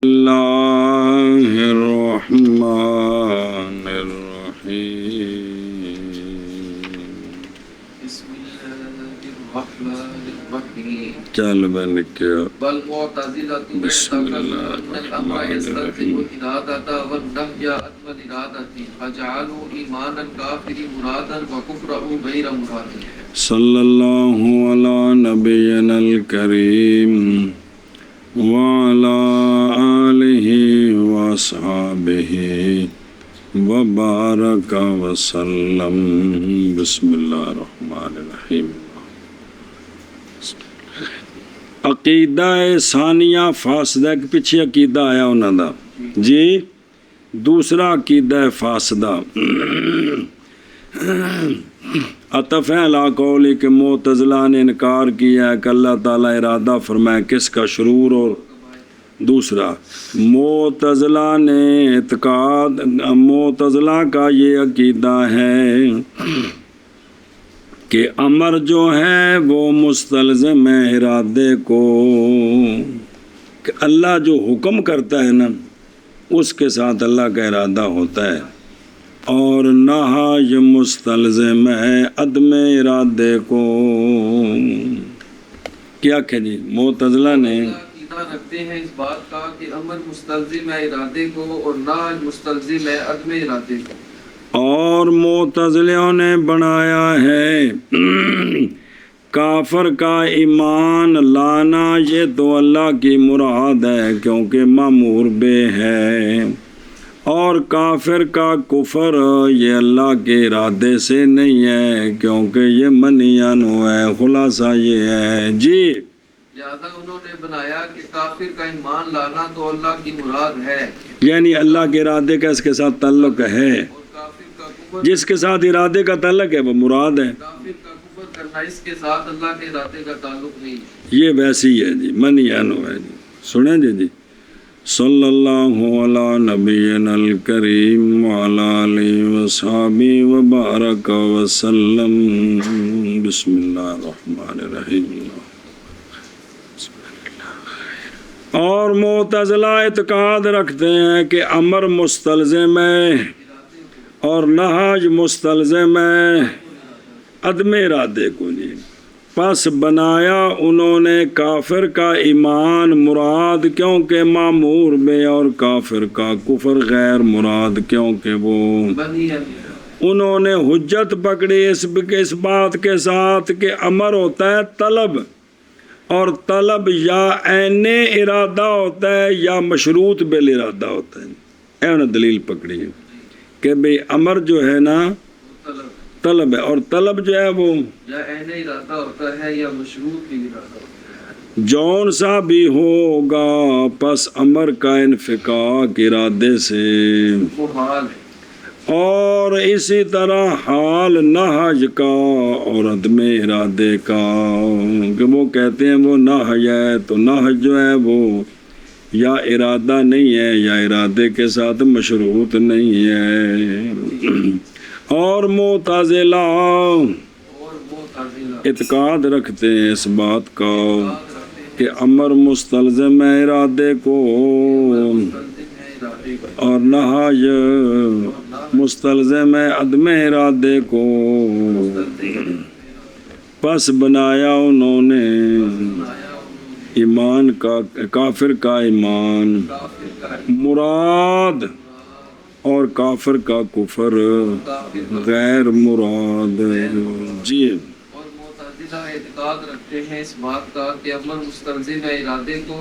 اللہ الرحمن الرحیم بسم اللہ الرحمن الرحیم چل بل کیا والمعتزلۃ يعتقدون الامر يستلزم الارادة والنهي عن الارادة فجعلوا ایمان الکافر مرادا وکفرہ غیر مراد. صلی اللہ علی نبینا الکریم وعلی آلہ واصحابہ وبارک وسلم. بسم اللہ الرحمن الرحیم. عقیدہ ثانیہ فاسدہ کے پیچھے عقیدہ آیا انہوں دا جی. دوسرا عقیدہ فاسدہ عطف ہے علی قولی کہ معتزلہ نے انکار کیا ہے کہ اللہ تعالیٰ ارادہ فرمائے کس کا شرور. اور دوسرا معتزلہ نے معتزلہ کا یہ عقیدہ ہے کہ امر جو ہے وہ مستلزم ہے ارادے کو، کہ اللہ جو حکم کرتا ہے نا اس کے ساتھ اللہ کا ارادہ ہوتا ہے، اور نہی مستلزم ہے عدم ارادے کو. کیا کہ جی معتزلہ نے عقیدہ رکھتے ہیں اس بات کا کہ امر مستلزم ہے ارادے کو اور نہی مستلزم ہے عدم ارادے کو. اور معتزلیوں نے بنایا ہے کافر کا ایمان لانا یہ تو اللہ کی مراد ہے کیونکہ مامور بے ہے، اور کافر کا کفر یہ اللہ کے ارادے سے نہیں ہے کیونکہ یہ منیانو ہے. خلاصہ یہ ہے جی. لہذا انہوں نے بنایا کہ کافر کا ایمان لانا تو اللہ کی مراد ہے، یعنی اللہ کے ارادے کا اس کے ساتھ تعلق ہے، اور کافر کا کفر جس کے ساتھ ارادے کا تعلق ہے وہ مراد ہے. کافر کا کفر کرنا اس کے ساتھ اللہ کے ارادے کا تعلق نہیں. یہ ویسی ہے جی، منیانو ہے جی. سنیں جی. صلی اللہ علی نبینا الکریم وعلی آلہ وصحبہ وبارک وسلم. بسم اللہ الرحمن الرحیم. اور معتزلہ اعتقاد رکھتے ہیں کہ امر مستلزم ہے اور نہی مستلزم ہے عدم ارادے کو جی. پس بنایا انہوں نے کافر کا ایمان مراد کیونکہ مامور بے، اور کافر کا کفر غیر مراد کیونکہ وہ. انہوں نے حجت پکڑی اس بات کے ساتھ کہ امر ہوتا ہے طلب، اور طلب یا عین ارادہ ہوتا ہے یا مشروط بالارادہ ہوتا ہے. انہوں نے دلیل پکڑی ہے کہ بھئی امر جو ہے نا طلب ہے، اور طلب جو ہے وہ یا عین ارادہ ہوتا ہے یا مشروط بھی ارادہ ہوتا ہے. جون سا بھی ہوگا پس امر کا انفکاک ارادے سے، وہ حال ہے. اور اسی طرح حال نہج کا اور عدم ارادے کا، کہ وہ کہتے ہیں وہ نہج ہے تو نہج جو ہے وہ یا ارادہ نہیں ہے یا ارادے کے ساتھ مشروط نہیں ہے. اور معتزلہ اعتقاد رکھتے ہیں اس بات کا کہ امر مستلزم ہے ارادے کو اور نہی مستلزم ہے عدم ارادے کو. پس بنایا انہوں نے ایمان کا کافر کا ایمان مراد اور کافر کا کفر غیر مراد جی. اور معتزلہ اعتقاد رکھتے ہیں اس بات کا کہ امر مستلزم ہے ارادے کو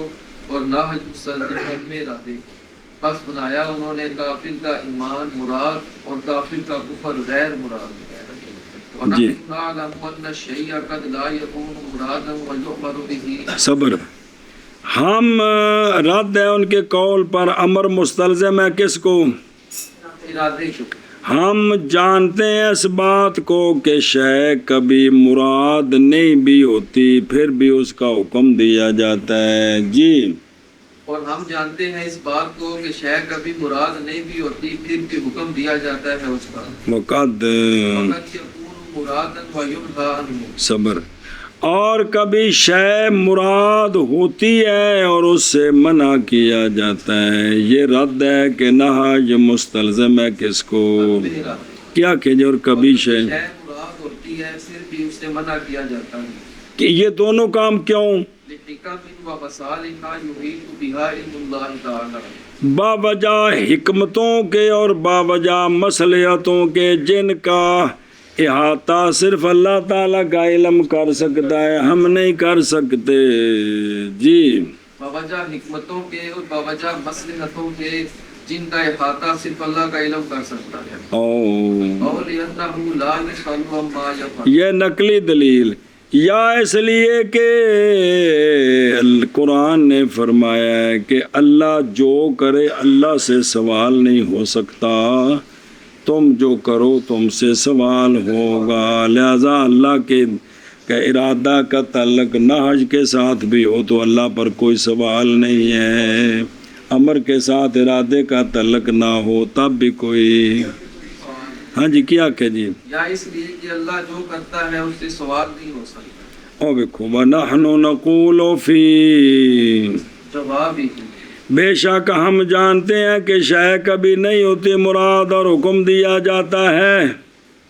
اور نہی مستلزم ہے عدم ارادے کو. پس بنایا انہوں نے کافر کا ایمان مراد اور کافر کا کفر غیر مراد. جی صبر. ہم رد ہے ان کے قول پر امر مستلزم ہے کس کو؟ ارادے کو. ہم جانتے ہیں اس بات کو کہ شے کبھی مراد نہیں بھی ہوتی پھر بھی اس کا حکم دیا جاتا ہے جی. اور ہم جانتے ہیں اس بات کو کہ شے کبھی مراد نہیں بھی ہوتی پھر بھی حکم دیا جاتا ہے اس کا. وقد مراد صبر. اور کبھی شے مراد ہوتی ہے اور اس سے منع کیا جاتا ہے. یہ رد ہے کہ نہج مستلزم ہے کس کو کیا کہ جو اور کبھی شے مراد ہوتی ہے پھر بھی اس سے منع کیا جاتا ہے. کہ یہ دونوں کام کیوں؟ باوجہ حکمتوں کے اور باوجہ مصلحتوں کے جن کا احاطہ صرف اللہ تعالیٰ کا علم کر سکتا ہے، ہم نہیں کر سکتے. جی باوجہ حکمتوں کے اور باوجہ مصلحتوں کے جن کا احاطہ صرف اللہ کا علم کر سکتا ہے. اور لِأَنَّهُ لَا يُسْأَلُ عَمَّا يَفْعَلُ، یہ نقلی دلیل. یا اس لیے کہ قرآن نے فرمایا ہے کہ اللہ جو کرے اللہ سے سوال نہیں ہو سکتا، تم جو کرو تم سے سوال ہوگا. لہذا اللہ کے ارادہ کا تعلق نہج کے ساتھ بھی ہو تو اللہ پر کوئی سوال نہیں ہے. امر کے ساتھ ارادے کا تعلق نہ ہو تب بھی کوئی. ہاں جی کیا کہ جی یا اس لیے کہ اللہ جو کرتا ہے اس سے سوال نہیں ہو سکتا. او دیکھو وَنَحْنُ نَقُولُ فِي، جواب ہی بے شک ہم جانتے ہیں کہ شے کبھی نہیں ہوتی مراد اور حکم دیا جاتا ہے.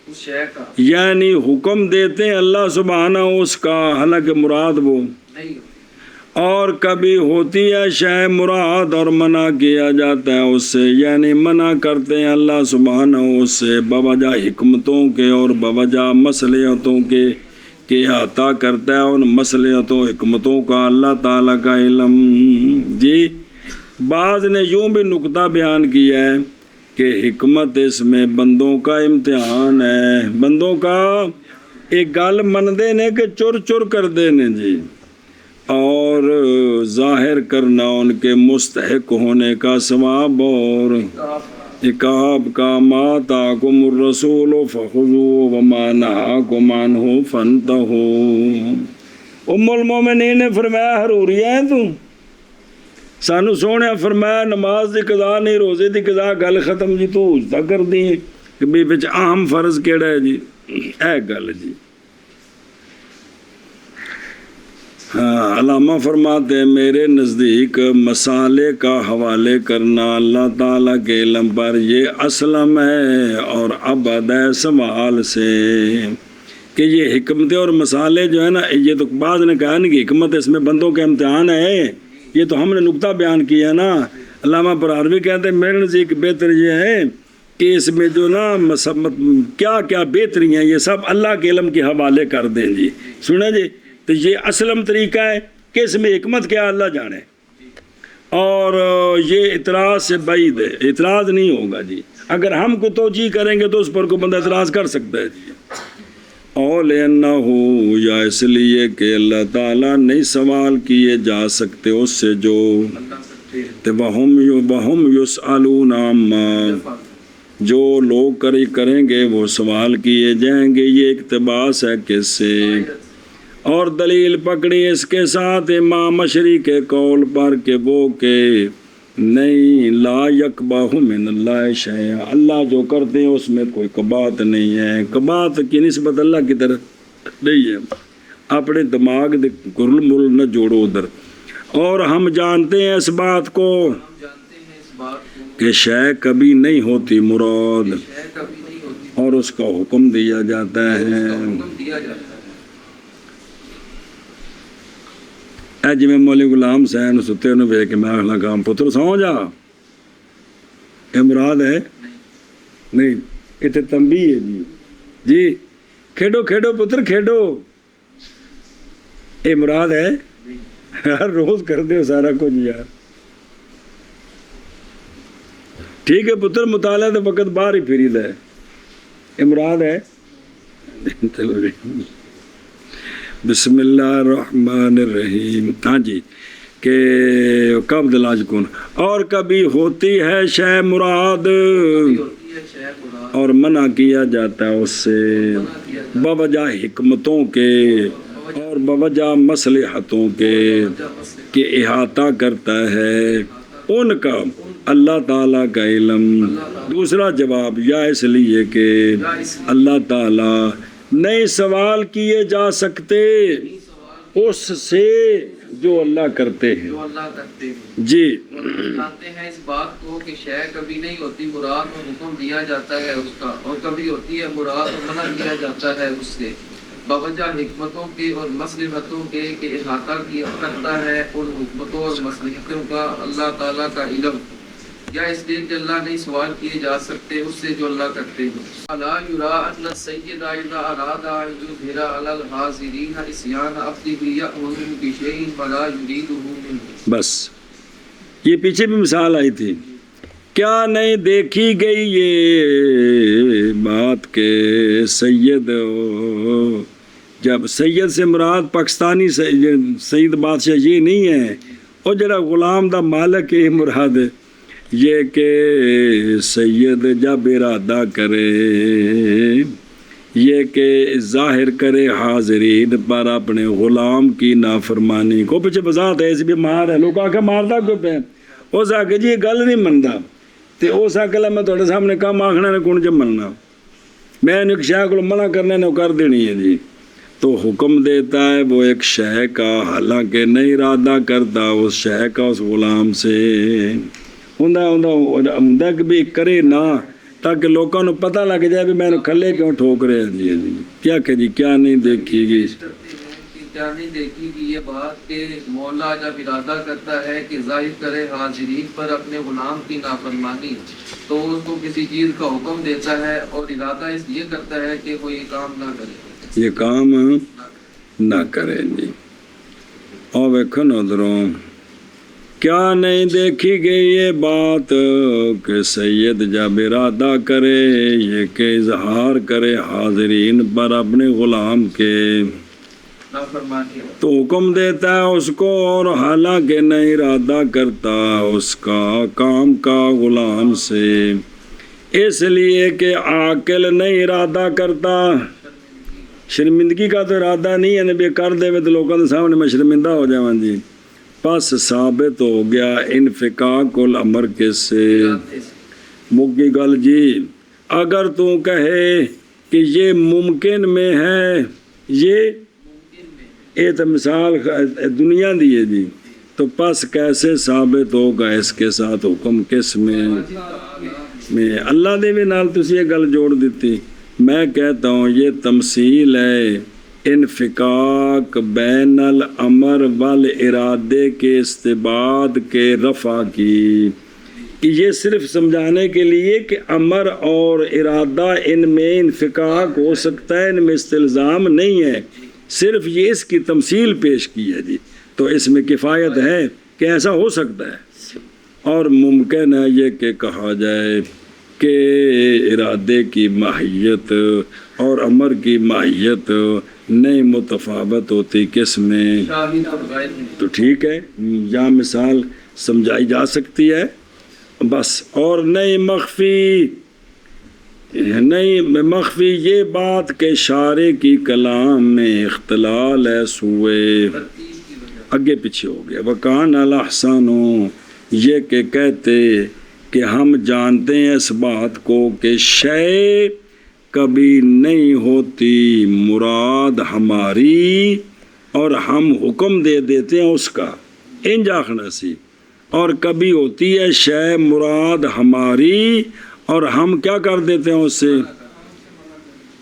اس شے کا یعنی حکم دیتے ہیں اللہ سبحانہ اس کا، حالانکہ مراد وہ نہیں ہوتی. اور کبھی ہوتی ہے شے مراد اور منع کیا جاتا ہے اس سے، یعنی منع کرتے ہیں اللہ سبحانہ اس سے بوجہ حکمتوں کے اور بوجہ مصلحتوں کے کہ عطا کرتا ہے ان مصلحتوں حکمتوں کا اللہ تعالیٰ کا علم. جی بعض نے یوں بھی نقطہ بیان کیا ہے کہ حکمت اس میں بندوں کا امتحان ہے، بندوں کا ایک گل مندے نے کہ چور چور کر دینے جی، اور ظاہر کرنا ان کے مستحق ہونے کا ثواب اور عقاب کا. ما آتاکم الرسول فخذوہ وما نہاکم عنہ فانتہوا. ام المومنین نے فرمایا حروری ہے تو سانو سونے فرمایا نماز دی قضا نہیں روزے دی قضا، گل ختم جی. تو اجتا کر دی ہے کہ بھی بچ اہم فرض کیڑا ہے جی، اے گل جی. ہاں علامہ فرماتے ہیں میرے نزدیک مسالے کا حوالے کرنا اللہ تعالیٰ کے علم پر یہ اسلم ہے اور ابعد ہے سوال سے. کہ یہ حکمتیں اور مسالے جو ہے نا، یہ تو بعض نے کہا نا کہ حکمت اس میں بندوں کا امتحان ہے، یہ تو ہم نے نقطہ بیان کیا نا. علامہ پرہروی کہتے ہیں میرے نزدیک بہتر یہ ہے کہ اس میں جو نا کیا کیا بہتری ہیں یہ سب اللہ کے علم کے حوالے کر دیں جی. سنیں جی تو یہ اسلم طریقہ ہے کہ اس میں حکمت کیا اللہ جانے، اور یہ اعتراض سے بعید ہے، اعتراض نہیں ہوگا جی. اگر ہم کو توجیہ کریں گے تو اس پر کوئی بندہ اعتراض کر سکتا ہے جی. اور لِأَنَّهُ، یا اس لیے کہ اللہ تعالیٰ نہیں سوال کیے جا سکتے اس سے جو وَهُمْ يُسْأَلُونَ عَمَّا، جو لوگ کریں گے وہ سوال کیے جائیں گے. یہ اقتباس ہے کس سے؟ اور دلیل پکڑی اس کے ساتھ امام مشری کے قول پر کہ وہ کہ نہیں لا یکبہ من اللہ شیء، اللہ جو کرتے ہیں اس میں کوئی کبات نہیں ہے. کبات کی نسبت اللہ کی طرف نہیں ہے، اپنے دماغ گرل مرل نہ جوڑو ادھر. اور ہم جانتے ہیں اس بات کو کہ شے کبھی نہیں ہوتی مراد اور اس کا حکم دیا جاتا ہے. اے جی میں مولی غلام سین ستے انہوں نے کہ میں اگلا کام پتر سو جا، یہ مراد ہے نہیں، اتنے تنبیہ ہے جی. جی کھیڈو کھیڈو پتر کھیڈو، یہ مراد ہے. ہر روز کر دے سارا کچھ یار. ٹھیک ہے پتر مطالعہ تو وقت باہر ہی پھری ہے، یہ مراد ہے. بسم اللہ الرحمن الرحیم. ہاں جی کہ کب دلاج کن، اور کبھی ہوتی ہے شے مراد اور منع کیا جاتا ہے اس سے بوجہ حکمتوں کے اور بوجہ مصلحتوں کے کہ احاطہ کرتا ہے ان کا اللہ تعالیٰ کا علم. دوسرا جواب یا اس لیے کہ اللہ تعالیٰ نہیں سوال کیے جا سکتے اس سے جو اللہ کرتے ہیں. جو اللہ کرتے ہیں. جی اور بتاتے ہیں اس بات کو کہ شے کبھی نہیں ہوتی مراد اور حکم دیا جاتا ہے اس کا، اور کبھی ہوتی ہے مراد اور منع کیا جاتا ہے اس سے، بوجہ حکمتوں کے اور مصلحتوں کے کہ احاطہ کیا کرتا ہے ان حکمتوں اور مصلحتوں کا اللہ تعالیٰ کا علم، یا اس لیے کہ اللہ نہیں سوال کیے جا سکتے اس سے جو اللہ کرتے ہیں. الا یرا ان السید اذا اراد ان یظہر علی الحاضرین عصیان عبده یأمرهم بشیء ولا یریدہ منہ. بس یہ پیچھے بھی مثال آئی تھی. کیا نہیں دیکھی گئی یہ بات کہ سید، جب سید سے مراد پاکستانی سید بادشاہ یہ نہیں ہے، اور جڑا غلام دا مالک ہے مراد یہ کہ سید جب ارادہ کرے یہ کہ ظاہر کرے حاضرین پر اپنے غلام کی نافرمانی کو. پیچھے وضاحت ہے ایسی بھی مار ہے، لوگ آکے ماردا کیوں پہ اس آکے جی یہ گل نہیں منتا تے اس آکے میں تھوڑے سامنے کام آخنا نے کون جب مننا، میں نے ایک شے کو منع کرنے نے کر دینی ہے جی. تو حکم دیتا ہے وہ ایک شے کا، حالانکہ نہیں ارادہ کرتا اس شے کا اس غلام سے. ہوں کہ بھی کرے نہ، تاکہ لوگوں کو پتہ لگ جائے بھی میں نے کھلے کیوں ٹھوک رہے ہیں. جی جی کیا کہ جی کیا نہیں دیکھی گی، کیا نہیں دیکھی گی یہ بات کہ مولا جب ارادہ کرتا ہے کہ ظاہر کرے حاضرین پر اپنے غلام کی نافرمانی تو اس کو کسی چیز کا حکم دیتا ہے، اور ارادہ اس لیے کرتا ہے کہ وہ یہ کام نہ کرے، یہ کام نہ کرے. جی اور ویکھو ادھروں کیا نہیں دیکھی گئی یہ بات کہ سید جب ارادہ کرے یہ کہ اظہار کرے حاضرین پر اپنے غلام کے نافرمانی تو حکم دیتا ہے اس کو، اور حالانکہ نہیں ارادہ کرتا اس کا کام کا غلام سے، اس لیے کہ عاقل نہیں ارادہ کرتا. شرمندگی کا تو ارادہ نہیں ہے، نبی کر دے تو لوگوں کے سامنے میں شرمندہ ہو جاواں. جی پس ثابت ہو گیا انفقاق الامر کے سے. مکی گل جی اگر تو کہے کہ یہ ممکن میں ہے، یہ تو مثال دنیا دی ہے جی، تو پس کیسے ثابت ہوگا اس کے ساتھ حکم کس میں اللہ دے بھی نال تسی یہ گل جوڑ دیتی. میں کہتا ہوں یہ تمثیل ہے انفقاق بین الامر والارادے کے استباد کے رفع کی. یہ صرف سمجھانے کے لیے کہ امر اور ارادہ ان میں انفقاق ہو سکتا ہے، ان میں استلزام نہیں ہے، صرف یہ اس کی تمثیل پیش کی ہے. جی تو اس میں کفایت ہے کہ ایسا ہو سکتا ہے، اور ممکن ہے یہ کہ کہا جائے کہ ارادے کی ماہیت اور امر کی ماہیت نہیں متفاوت ہوتی کس میں. تو ٹھیک ہے یہاں مثال سمجھائی جا سکتی ہے بس. اور نہیں مخفی یہ بات کہ شارع کی کلام میں اختلال ہے سوئے آگے پیچھے ہو گیا. وکان الاحسان یہ کہ کہتے کہ ہم جانتے ہیں اس بات کو کہ شے کبھی نہیں ہوتی مراد ہماری، اور ہم حکم دے دیتے ہیں اس کا انج آخنا سی، اور کبھی ہوتی ہے شے مراد ہماری اور ہم کیا کر دیتے ہیں اس سے.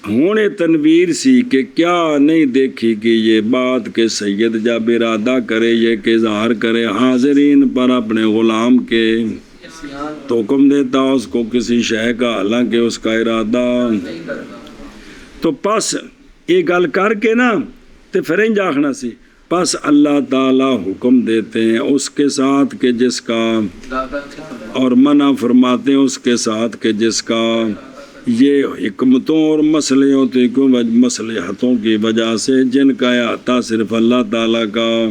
ہونے تنویر سی کہ کیا نہیں دیکھی کہ یہ بات کہ سید جب ارادہ کرے یہ کہ اظہار کرے حاضرین پر اپنے غلام کے تو حکم دیتا اس کو کسی شے کا، حالانکہ اس کا ارادہ. تو پس یہ گل کر کے نا تے فرنج آخنا سی، پس اللہ تعالیٰ حکم دیتے ہیں اس کے ساتھ کہ جس کا، اور منع فرماتے ہیں اس کے ساتھ کہ جس کا. یہ حکمتوں اور مصلحتوں کی وجہ سے جن کا احاطہ صرف اللہ تعالیٰ کا،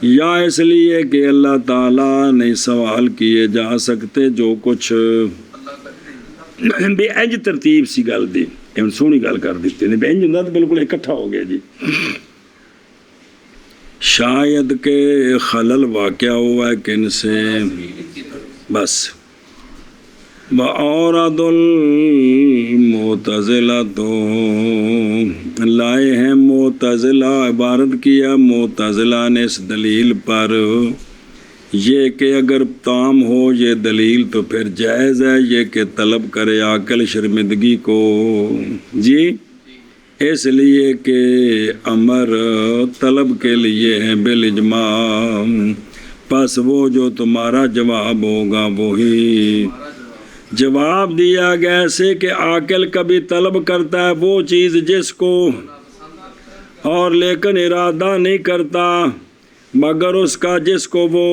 یا اس لیے کہ اللہ تعالیٰ نہیں سوال کیے جا سکتے جو کچھ بے انج ترتیب سی گل دی سونی گل کر دیتی نہیں بے انج ہوں تو بالکل اکٹھا ہو گیا. جی شاید کہ خلل واقع ہوا ہے کن سے، بس وَأَوْرَدُ الْمُعْتَزِلَةُ لائے ہیں معتزلہ، عبارت کیا معتزلہ نے اس دلیل پر یہ کہ اگر تام ہو یہ دلیل تو پھر جائز ہے یہ کہ طلب کرے عاقل شرمندگی کو، جی اس لیے کہ امر طلب کے لیے ہے بالاجماع، پس وہ جو تمہارا جواب ہوگا وہی جواب دیا گیا، ایسے کہ عاقل کبھی طلب کرتا ہے وہ چیز جس کو، اور لیکن ارادہ نہیں کرتا مگر اس کا جس کو وہ،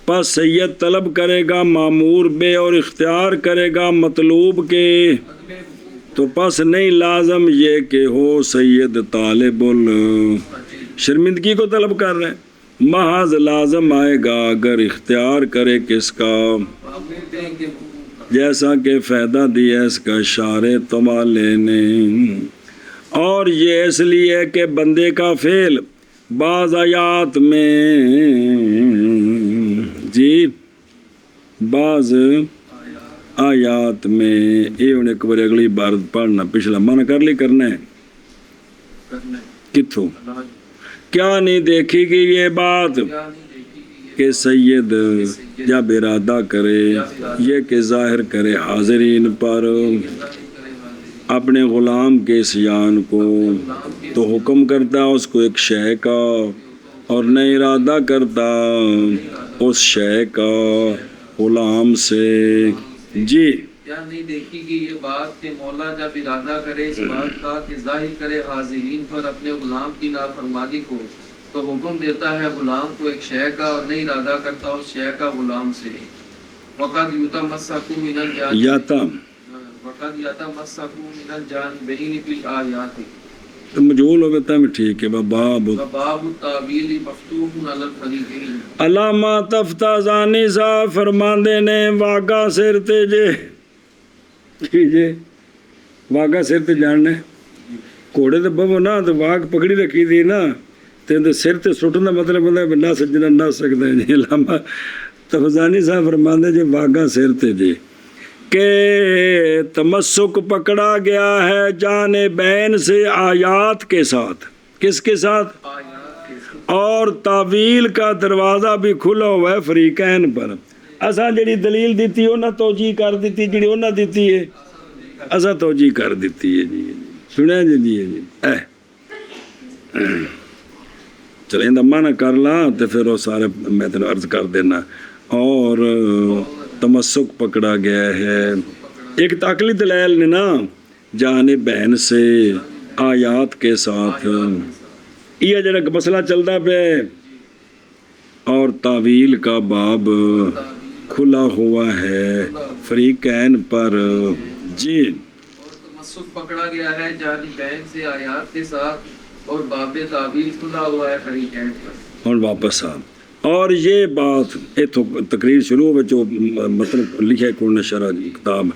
پس سید طلب کرے گا مامور بے اور اختیار کرے گا مطلوب کے، تو پس نہیں لازم یہ کہ ہو سید طالب شرمندگی کو طلب کر رہے ہیں، محض لازم آئے گا اگر اختیار کرے کس کا، جیسا کہ فائدہ دیا اس کا شارع تمالے نے، اور یہ اس لیے کہ بندے کا فعل بعض آیات میں، جی بعض آیات میں یہ انہیں ایک بار اگلی بار پڑھنا، پچھلا من کر لی کرنا ہے کتوں کیا نہیں دیکھی گی یہ بات کہ سید جب ارادہ کرے یہ کہ ظاہر کرے حاضرین پر اپنے غلام کے سیان کو، تو حکم کرتا اس کو ایک شے کا اور نہ ارادہ کرتا اس شے کا غلام سے، جی کیا نہیں دیکھی گی یہ بات کہ مولا جب ارادہ کرے اس بات کا کہ ظاہر کرے حاضرین پر اپنے غلام کی نافرمانی کو، تو حکم دیتا ہے غلام کو ایک شے کا اور نہیں ارادہ کرتا اس شے کا غلام سے، وقد یتمسکوا من الجانبین فی الآیات، تو مجھول ہو گیا میں ٹھیک ہے، باب التاویل مفتوح علی الفریقین، علامہ تفتازانی صاحب فرماندے نے واگا سر تے جے واگا سر تے جاننے گھوڑے تے بہو نا تو واگ پکڑی رکھی دی نا تے سر تے سٹن دا مطلب ہوتا ہے نہ سجنا نہ سکتا ہے، جی علامہ تفتازانی صاحب فرماندے جے واگا سر تے جے کہ تمسک پکڑا گیا ہے جانبین سے آیات کے ساتھ، کس کے ساتھ، اور تعویل کا دروازہ بھی کھلا ہوا ہے فریقین پر، اساں جڑی دلیل دیتی انہاں توجیہ کر دیتی، جڑی انہاں دیتی ہے اساں توجیہ کر دیتی ہے، جی سنیا جی جی جی چلے اندہ مانا کر لا تو پھر وہ سارے میں تینوں عرض کر دینا، اور تمسک پکڑا گیا ہے ایک عقلی دلائل نے نا جانبین سے آیات کے ساتھ، یہ جڑا مسئلہ چلتا پہ اور تعویل کا باب کھلا ہوا ہے فریقین پر، جی تمسک پکڑا گیا ہے جانبین سے آیات کے ساتھ اور باب تعویل کھلا ہوا ہے فریقین پر، اور واپس آ، اور یہ بات تقریر شروع میں جو مطلب لکھے کون شرح کتاب،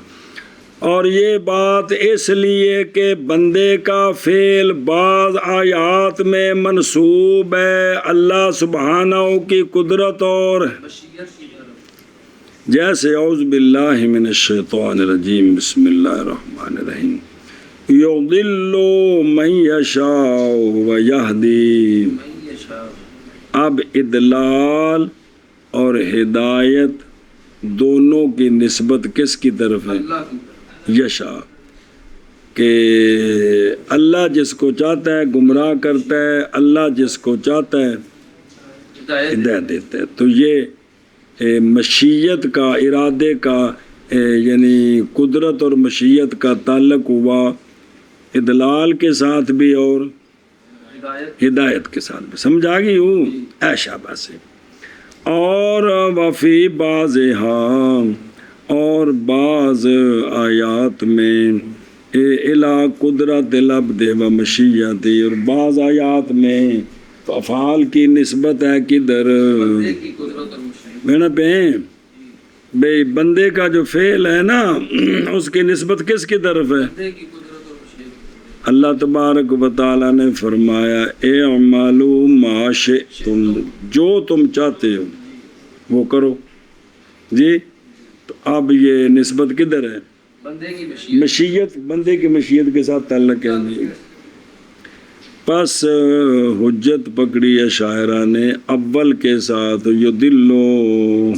اور یہ بات اس لیے کہ بندے کا فعل بعض آیات میں منسوب ہے اللہ سبحانہ کی قدرت اور مشیت کی طرف، جیسے اعوذ باللہ من الشیطان الرجیم بسم اللہ الرحمن الرحیم یضل من یشاء ویہدی، اب اضلال اور ہدایت دونوں کی نسبت کس کی طرف ہے، اللہ کی طرف، یشا کہ اللہ جس کو چاہتا ہے گمراہ کرتا ہے، اللہ جس کو چاہتا ہے ہدایت دیتا ہے، تو یہ مشیت کا ارادے کا یعنی قدرت اور مشیت کا تعلق ہوا اضلال کے ساتھ بھی اور ہدایت کے ساتھ بھی، سمجھ آ گئی ہوں ایشا باسے، اور وفی بعض اور بعض آیات میں الا قدرت العبد و مشیت، اور بعض آیات میں تو افعال کی نسبت ہے کدھر بندے کی قدرت اور مشیت، بہنا پہ بھئی بندے کا جو فعل ہے نا اس کی نسبت کس کی طرف ہے، بندے کی قدرت اور مشیت، اللہ تبارک و تعالیٰ نے فرمایا اعملوا ما شئتم، جو تم چاہتے ہو وہ کرو، جی تو تو اب یہ نسبت کدھر ہے؟ بندے کی مشیت مشیت، بندے کی مشیت کے ساتھ تعلق ہے جی۔ پس حجت پکڑی اشاعرہ نے اول کے ساتھ یدلو،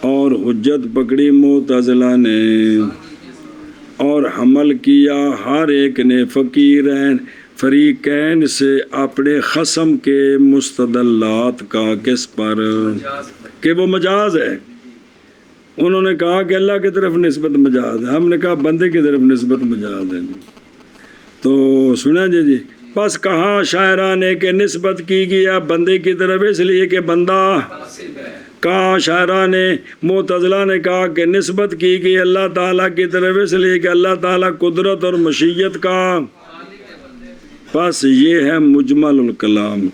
اور حجت پکڑی معتزلہ نے، اور حمل کیا ہر ایک نے فقیرین فریقین سے اپنے خصم کے مستدلات کا کس پر، کہ وہ مجاز ہے۔ انہوں نے کہا کہ اللہ کی طرف نسبت مجاز ہے، ہم نے کہا بندے کی طرف نسبت مجاز ہے۔ تو سنا جی بس کہا شاعرہ نے کہ نسبت کی گیا بندے کی طرف اس لیے کہ بندہ، کہا شاعرہ نے، معتزلہ نے کہا کہ نسبت کی گئی اللہ تعالیٰ کی طرف اس لیے کہ اللہ تعالیٰ قدرت اور مشیت کا۔ بس یہ ہے مجمل الکلام۔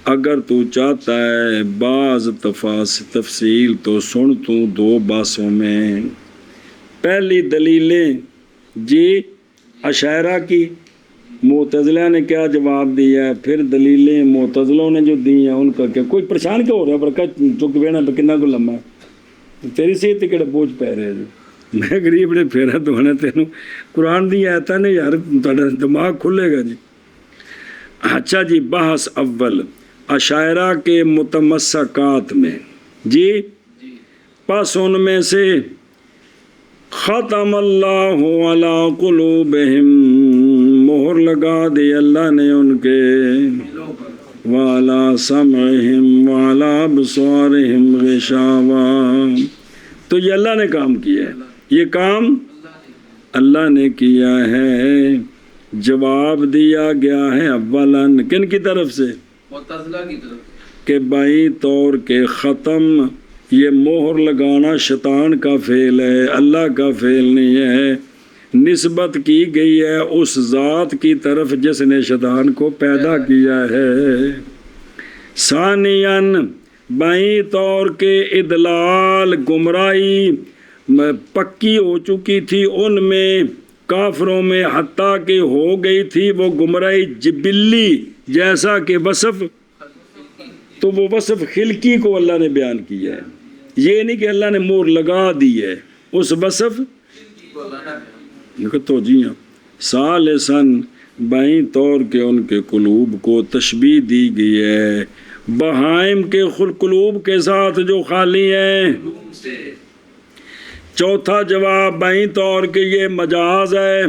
اگر تو چاہتا ہے بعض تفصیل تو سن تو دو باسوں میں۔ پہلی دلیلیں جی اشاعرہ کی، معتزلہ نے کیا جواب دیا ہے، پھر دلیلیں معتزلوں نے جو دی ہیں ان کا کیا۔ کوئی پریشان کیوں ہو رہا ہے؟ برکت چک بینا پہ کنا کو لمبا تیری صحت تے کہڑا بوجھ پہ رہے جو میں غریب نے پھیرا تو ہونا تینوں قرآن دی آیتاں نے یار تہاڈا دماغ کھلے گا جی۔ اچھا جی، بحث اول اشاعرہ کے متمسکات میں جی، پس ان میں سے ختم اللہ علی قلوبہم، مہر لگا دی اللہ نے ان کے، وعلی سمعہم وعلی ابصارہم غشاوہ، تو یہ اللہ نے کام کیا ہے، یہ کام اللہ نے کیا ہے۔ جواب دیا گیا ہے اولاً کن کی طرف سے؟ معتزلہ کی طرف، کہ بائیں طور کے ختم، یہ مہر لگانا شیطان کا فعل ہے، اللہ کا فعل نہیں ہے۔ نسبت کی گئی ہے اس ذات کی طرف جس نے شیطان کو پیدا کیا ہے۔ ثانیاً بائیں طور کے اضلال، گمراہی پکی ہو چکی تھی ان میں، کافروں میں، حتیٰ کہ ہو گئی تھی وہ گمراہی جبلی جیسا کہ وصف، تو وہ وصف خلقی کو اللہ نے بیان کیا ہے، یہ نہیں کہ اللہ نے مور لگا دی ہے اس وصف تو جی ہاں۔ ثالثاً بائیں طور کے ان کے قلوب کو تشبیہ دی گئی ہے بہائم کے قلوب کے ساتھ جو خالی ہیں۔ چوتھا جواب بائیں طور کے یہ مجاز ہے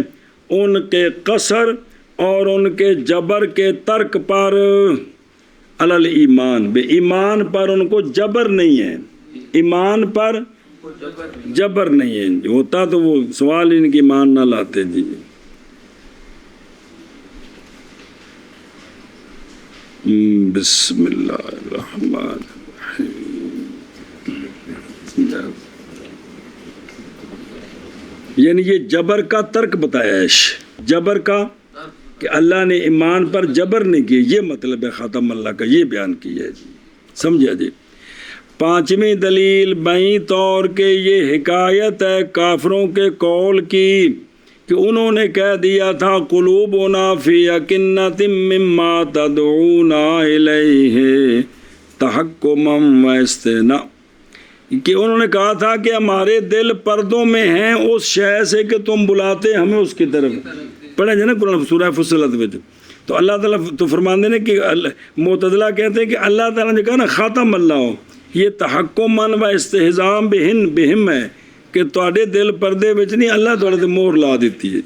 ان کے قصر اور ان کے جبر کے ترک پر، علل ایمان، بے ایمان پر ان کو جبر نہیں ہے، ایمان پر جبر نہیں ہے، ہوتا تو وہ سوال ان کی مان نہ لاتے جی۔ بسم اللہ الرحمن الرحیم، یعنی یہ جبر کا ترک بتایا ہے، جبر کا کہ اللہ نے ایمان پر جبر نہیں کیا، یہ مطلب ہے خاتم اللہ کا، یہ بیان کیا ہے جی، سمجھا جی۔ پانچویں دلیل بائیں طور کے یہ حکایت ہے کافروں کے قول کی کہ انہوں نے کہہ دیا تھا قلوبنا فی اکنۃ مما تدعونا الیہ تحکما و استثناء، کہ انہوں نے کہا تھا کہ ہمارے دل پردوں میں ہیں اس شے سے کہ تم بلاتے ہمیں اس کی طرف۔ پڑھا جائے نا قرآن سورہ فصلت میں، تو اللہ تعالیٰ تو فرماندے نے کہ معتزلہ کہتے ہیں کہ اللہ تعالیٰ نے کہا نا خاتم اللہ ہو، یہ تحکماً و استہزام بہم ہے کہ تواڈے دل پردے وچ نہیں، اللہ تواڈے تے مہر لا دیتی ہے۔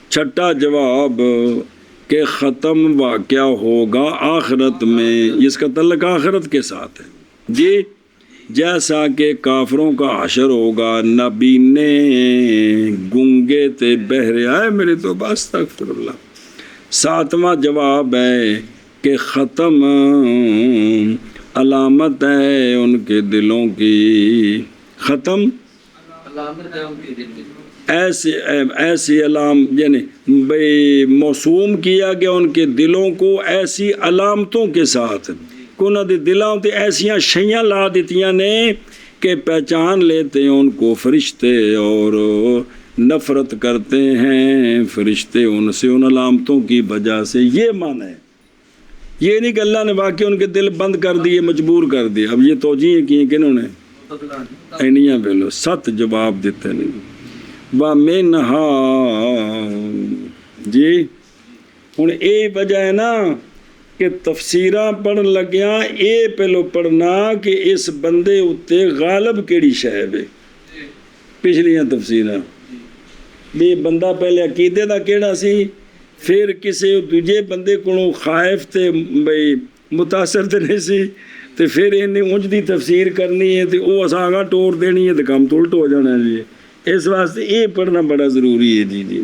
چھٹا جواب کہ ختم واقعہ ہوگا آخرت میں، اس کا تعلق آخرت کے ساتھ ہے جی، جیسا کہ کافروں کا حشر ہوگا، نبینے گنگے تے بہرے آئے میرے تو بس استغفر اللہ۔ ساتواں جواب ہے کہ ختم علامت ہے ان کے دلوں کی، ختم علامت ہے ان کے دل میں، ایسی یعنی موسوم کیا گیا ان کے دلوں کو ایسی علامتوں کے ساتھ کہ انہوں نے دلوں تے ایسیاں شیاں لا دیتیاں نے کہ پہچان لیتے ہیں ان کو فرشتے اور نفرت کرتے ہیں فرشتے ان سے، ان علامتوں کی وجہ سے۔ یہ معنی ہے، یہ نہیں کہ اللہ نے واقعی ان کے دل بند کر دیے، مجبور کر دیے۔ اب یہ توجیہ کی ہیں کنہوں نے؟ متدلا نہیں اینیاں ویلو 7 جواب دیتے نہیں وَمِنْہا جی ہن اے وجہ ہے نا کہ تفسیراں پڑھن لگیاں اے پہلو پڑھنا کہ اس بندے اتے غالب کیڑی شے ہے پچھلیاں تفسیراں بھی بندہ پہلے عقیدے دا کیڑا سی پھر کسی دوجے بندے کو خائف تے بھئی متاثر تے نہیں سی تے پھر انہیں اونج دی تفسیر کرنی ہے تے او اساں آگاں ٹور دینی ہے تے کام تو الٹ ہو جانا ہے جی اس واسطے یہ پڑھنا بڑا ضروری ہے جی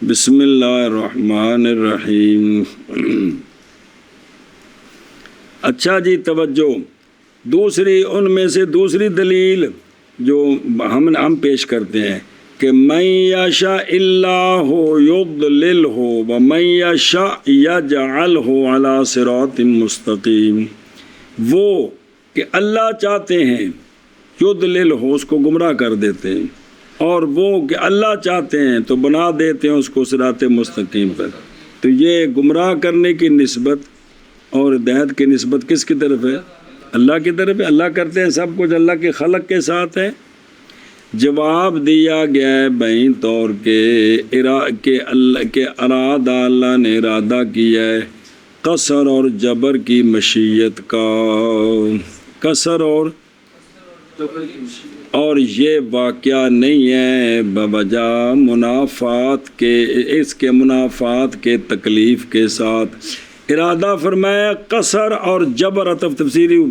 بسم اللہ الرحمن الرحیم اچھا جی توجہ دوسری ان میں سے دوسری دلیل جو ہم پیش کرتے ہیں کہ من یشاء اللہ یضللہ ومن یشاء یجعلہ علی صراط مستقیم وہ کہ اللہ چاہتے ہیں یضللہ اس کو گمراہ کر دیتے ہیں اور وہ کہ اللہ چاہتے ہیں تو بنا دیتے ہیں اس کو صراط مستقیم پر تو یہ گمراہ کرنے کی نسبت اور ہدایت کی نسبت کس کی طرف ہے اللہ کی طرف ہے اللہ کرتے ہیں سب کچھ اللہ کے خلق کے ساتھ ہے جواب دیا گیا ہے بین طور کہ ارادہ اللہ نے ارادہ کیا ہے قصر اور جبر کی مشیت کا قصر اور یہ واقعہ نہیں ہے بوجہ منافات کے اس کے منافات کے تکلیف کے ساتھ ارادہ فرمایا قصر اور جبر عطف تفسیری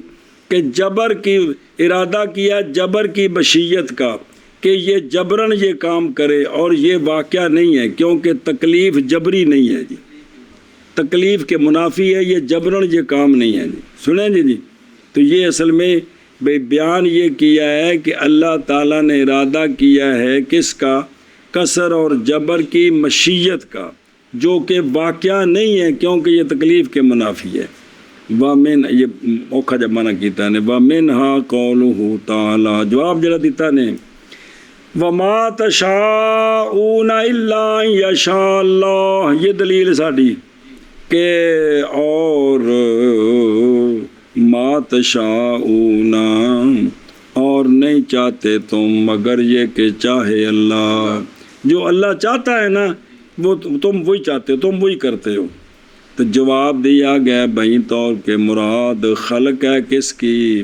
کہ جبر کی ارادہ کیا جبر کی مشیت کا کہ یہ جبرن یہ کام کرے اور یہ واقعہ نہیں ہے کیونکہ تکلیف جبری نہیں ہے جی تکلیف کے منافی ہے یہ جبرن یہ کام نہیں ہے جی سنیں جی تو یہ اصل میں بیان یہ کیا ہے کہ اللہ تعالیٰ نے ارادہ کیا ہے کس کا قصر اور جبر کی مشیت کا جو کہ واقعہ نہیں ہے کیونکہ یہ تکلیف کے منافی ہے وَمِنْ یہ اوکھا جب معنی کیتا نے وَمِنْهَا قَوْلُهُ تَعَالَى جواب جڑا دیتا نے وَمَا تَشَاءُونَ إِلَّا أَن يَشَاءَ اللَّهُ یہ دلیل ساڑی کہ اور ما تشاءون اور نہیں چاہتے تم مگر یہ کہ چاہے اللہ جو اللہ چاہتا ہے نا وہ تم وہی چاہتے ہو تم وہی کرتے ہو تو جواب دیا گیا بہین طور کہ مراد خلق ہے کس کی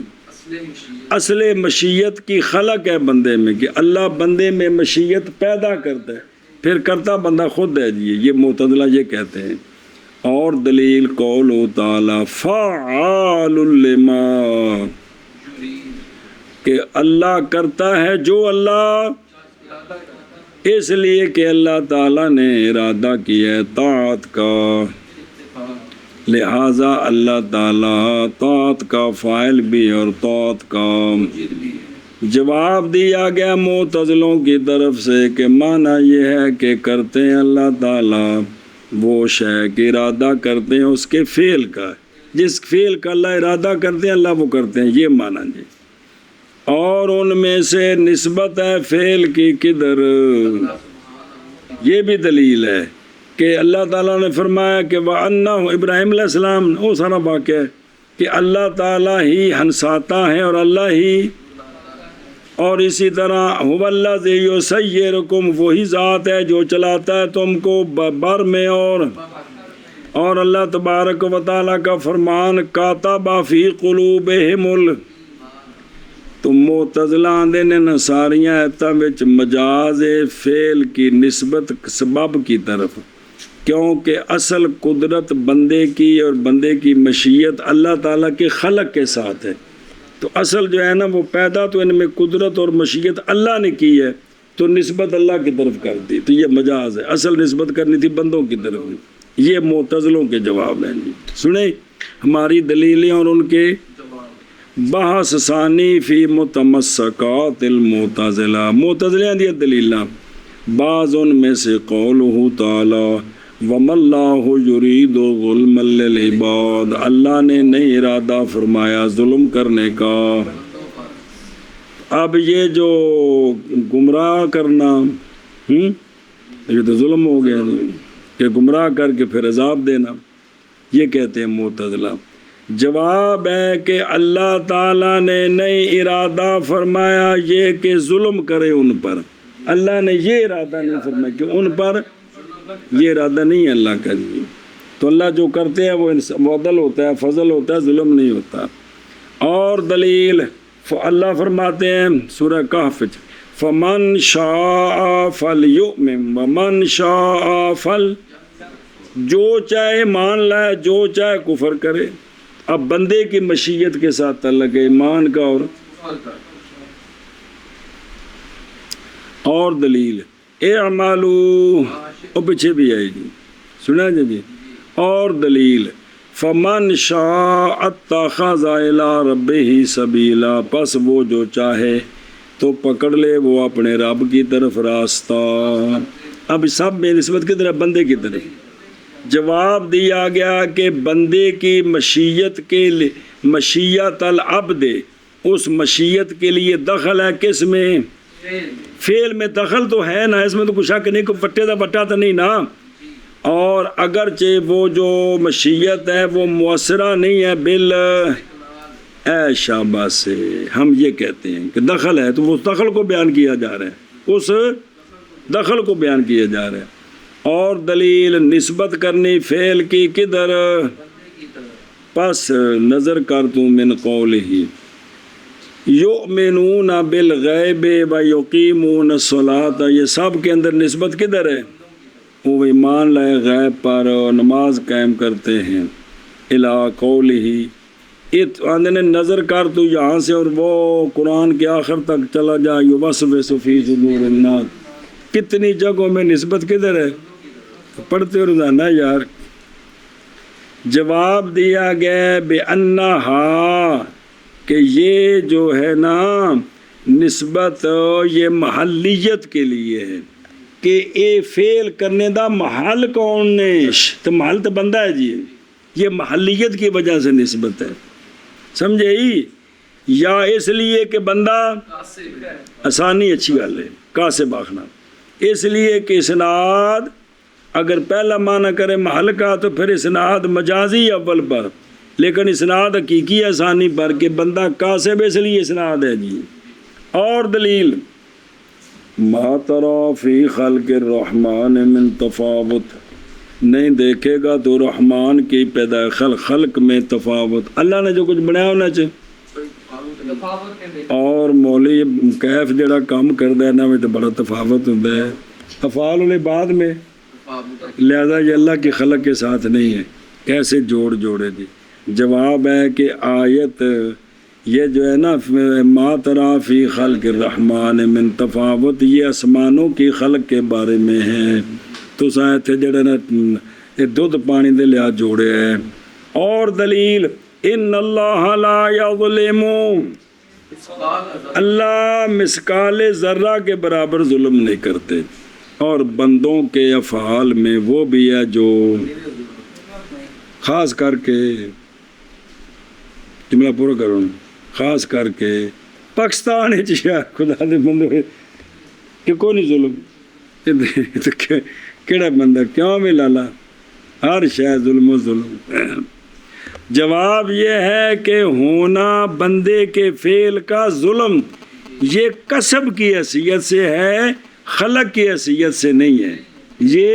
اصل مشیت کی خلق ہے بندے میں کہ اللہ بندے میں مشیت پیدا کرتا ہے پھر کرتا بندہ خود ہے جی یہ معتزلہ یہ کہتے ہیں اور دلیل قول تعالی فعال لما کہ اللہ کرتا ہے جو اللہ اس لیے کہ اللہ تعالیٰ نے ارادہ کیا ہے طاعت کا لہٰذا اللہ تعالیٰ طاعت کا فاعل بھی اور طاعت کا جواب دیا گیا معتزلوں کی طرف سے کہ معنی یہ ہے کہ کرتے ہیں اللہ تعالیٰ وہ شے کہ ارادہ کرتے ہیں اس کے فعل کا جس فعل کا اللہ ارادہ کرتے ہیں اللہ وہ کرتے ہیں یہ معنی جی اور ان میں سے نسبت ہے فعل کی کدھر یہ بھی دلیل ہے کہ اللہ تعالیٰ نے فرمایا کہ وَأَنَّهُ ابراہیم علیہ السلام وہ سارا واقعہ ہے کہ اللہ تعالیٰ ہی ہنساتا ہے اور اللہ ہی اور اسی طرح هُوَ الَّذِي يُسَيِّرُكُمْ وہی ذات ہے جو چلاتا ہے تم کو بر میں اور اللہ تبارک و تعالیٰ کا فرمان کاتب فی قلوبہم تو معتزلہ آندے نے نصاریاں ایتاں وچ مجاز فعل کی نسبت سبب کی طرف کیونکہ اصل قدرت بندے کی اور بندے کی مشیت اللہ تعالیٰ کے خلق کے ساتھ ہے تو اصل جو ہے نا وہ پیدا تو ان میں قدرت اور مشیت اللہ نے کی ہے تو نسبت اللہ کی طرف کر دی تو یہ مجاز ہے اصل نسبت کرنی تھی بندوں کی طرف یہ معتزلوں کے جواب ہیں جی سنیں ہماری دلیلیں اور ان کے بحث ثانی فی متمسکات المعتزلہ معتزلیاں دی دلیلاں بعض ان میں سے قولہ تعالی وَمَا اللَّهُ يُرِيدُ ظُلْمًا لِلْعِبَادِ اللہ نے نہیں ارادہ فرمایا ظلم کرنے کا اب یہ جو گمراہ کرنا یہ تو ظلم ہو گیا کہ گمراہ کر کے پھر عذاب دینا یہ کہتے ہیں معتزلہ جواب ہے کہ اللہ تعالیٰ نے نہیں ارادہ فرمایا یہ کہ ظلم کرے ان پر، اللہ نے یہ ارادہ نہیں فرمایا کہ ان پر، یہ ارادہ نہیں ہے اللہ کا جی۔ تو اللہ جو کرتے ہیں وہ معدل ہوتا ہے، فضل ہوتا ہے، ظلم نہیں ہوتا۔ اور دلیل اللہ فرماتے ہیں سورہ کہف فَمَنْ شَاءَ فَلْيُؤْمِنْ وَمَنْ شَاءَ فَلْ، جو چاہے مان لائے، جو چاہے کفر کرے۔ اب بندے کی مشیت کے ساتھ تعلق ہے ایمان کا اور دلیل اعمالوا، اور پیچھے بھی آئے گی، سنا جی۔ اور دلیل فمن شاء اتخذ الی ربہ سبیلا، پس وہ جو چاہے تو پکڑ لے وہ اپنے رب کی طرف راستہ۔ اب سب میں نسبت کی طرف بندے کی طرف جواب دیا گیا کہ بندے کی مشیت کے لیے، مشیت العبد، اس مشیت کے لیے دخل ہے کس میں؟ فعل میں دخل تو ہے نا، اس میں تو کچھ شک نہیں، کوئی پٹے دا بٹا تو نہیں نا۔ اور اگرچہ وہ جو مشیت ہے وہ مؤثرہ نہیں ہے بال اے شاباش سے، ہم یہ کہتے ہیں کہ دخل ہے، تو وہ دخل کو بیان کیا جا رہا ہے، اس دخل کو بیان کیا جا رہا ہے۔ اور دلیل نسبت کرنی فعل کی کدھر؟ پس نظر کر تو من قولہ یؤمنون بالغیب ویقیمون الصلاۃ، یہ سب کے اندر نسبت کدھر ہے؟ وہ ایمان لائے غیب پر اور نماز قائم کرتے ہیں۔ الی قولہ، آندھنے نظر کر تو یہاں سے اور وہ قرآن کے آخر تک چلا جا، یوسوس فی صدور الناس، کتنی جگہوں میں نسبت کدھر ہے؟ پڑھتے روزانہ یار۔ جواب دیا گیا بِأَنَّهَا، کہ یہ جو ہے نا نسبت یہ محلیت کے لیے ہے، کہ اے فعل کرنے دا محل کون نے؟ تو محل تو بندہ ہے جی، یہ محلیت کی وجہ سے نسبت ہے، سمجھے ہی؟ یا اس لیے کہ بندہ آسانی اچھی گل ہے، کاسب آخنا، اس لیے کہ اسناد اگر پہلا معنی کرے محل کا تو پھر اسناد مجازی اول پر، لیکن اسناد حقیقی آسانی پر کہ بندہ کاسب، اس لیے اسناد ہے جی۔ اور دلیل ما تری فی خلق الرحمن من تفاوت، نہیں دیکھے گا تو رحمان کی پیدا خلق میں تفاوت، اللہ نے جو کچھ بنایا ہونا چاہیے۔ اور مولوی کیف جڑا کام کرتا ہے نا میں تو بڑا تفاوت ہوتا ہے، افعال العباد میں، لہذا یہ اللہ کی خلق کے ساتھ نہیں ہے، کیسے جوڑے جی؟ جواب ہے کہ آیت یہ جو ہے نا ما تری فی خلق الرحمن من تفاوت، یہ آسمانوں کی خلق کے بارے میں ہے، تو سائے تھے جڑے نا یہ دودھ پانی دے لیا جوڑے ہیں۔ اور دلیل ان اللہ لا یظلم، اللہ مثقال ذرہ کے برابر ظلم نہیں کرتے، اور بندوں کے افعال میں وہ بھی ہے جو خاص کر کے، جملہ پورا کرو، خاص کر کے پاکستان خدا دے بندے کہ کوئی نہیں ظلم، کیڑا بندہ کیوں بھی لالا، ہر شاید ظلم و ظلم۔ جواب یہ ہے کہ ہونا بندے کے فعل کا ظلم یہ کسب کی حیثیت سے ہے، خلق کی حیثیت سے نہیں ہے، یہ